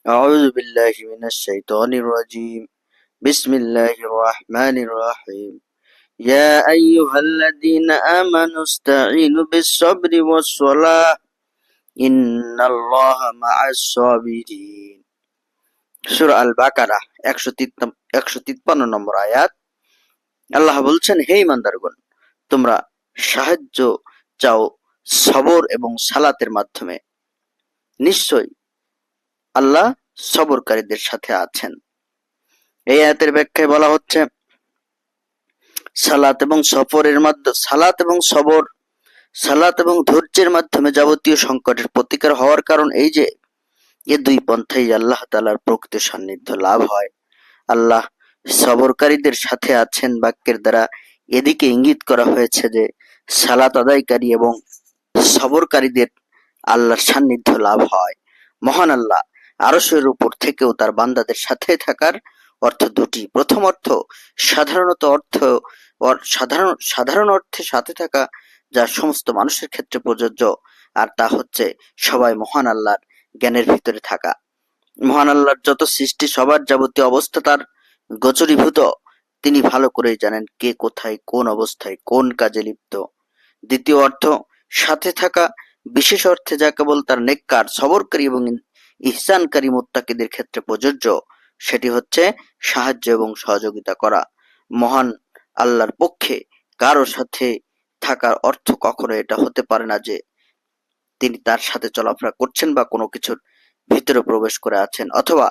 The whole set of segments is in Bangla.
أعوذ بالله من الشيطان الرجيم. بسم الله الرحمن الرحيم. يا أيها الذين آمنوا استعينوا بالصبر والصلاة إن الله مع الصابرين. সূরা আল বাকারা 153 নম্বর আয়াত। আল্লাহ বলছেন, হে ঈমানদারগণ, তোমরা সাহায্য চাও সবর এবং সালাতের মাধ্যমে। নিশ্চয়ই আল্লাহ সবরকারীদের সাথে আছেন। এই আয়াতের ব্যাখ্যায় বলা হচ্ছে, সালাত এবং ধৈর্যের মাধ্যমে যাবতীয় সংকটের প্রতিকার হওয়ার কারণ এই যে, এ দুই পন্থাই আল্লাহ তাআলার প্রকৃত সান্নিধ্য লাভ হয়। আল্লাহ সবরকারীদের সাথে আছেন বাক্যের দ্বারা এদিকে ইঙ্গিত করা হয়েছে যে, সালাত আদায়কারী এবং সবরকারীদের আল্লাহর সান্নিধ্য লাভ হয়। মহান আল্লাহ আরশের উপর থেকেও তার বান্দাদের সাথে থাকার অর্থ দুটি। প্রথম অর্থ সাধারণ অর্থে সাথে থাকা, যা সমস্ত মানুষের ক্ষেত্রে প্রযোজ্য, আর তা হচ্ছে সবাই মহান আল্লাহর জ্ঞানের ভিতরে থাকা। মহান আল্লাহর যত সৃষ্টি, সবার যাবতীয় অবস্থা তার গোচরীভূত। তিনি ভালো করেই জানেন কে কোথায়, কোন অবস্থায়, কোন কাজে লিপ্ত। দ্বিতীয় অর্থ, সাথে থাকা, বিশেষ অর্থে যা কেবল তার নেককার, সবরকারী এবং ইহসানকারী মুত্তাকিদের ক্ষেত্রে প্রযোজ্য, সেটি হচ্ছে সাহায্য এবং সহযোগিতা করা। মহান আল্লাহর পক্ষে কারো সাথে থাকার অর্থ কখনো এটা হতে পারে না যে তিনি তার সাথে চলাফেরা করছেন বা কোনো কিছুর ভিতরে প্রবেশ করে আছেন অথবা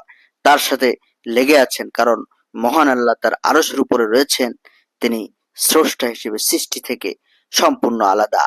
তার সাথে লেগে আছেন, কারণ মহান আল্লাহ তার আরশের উপরে রয়েছেন। তিনি স্রষ্টা হিসেবে সৃষ্টি থেকে সম্পূর্ণ আলাদা।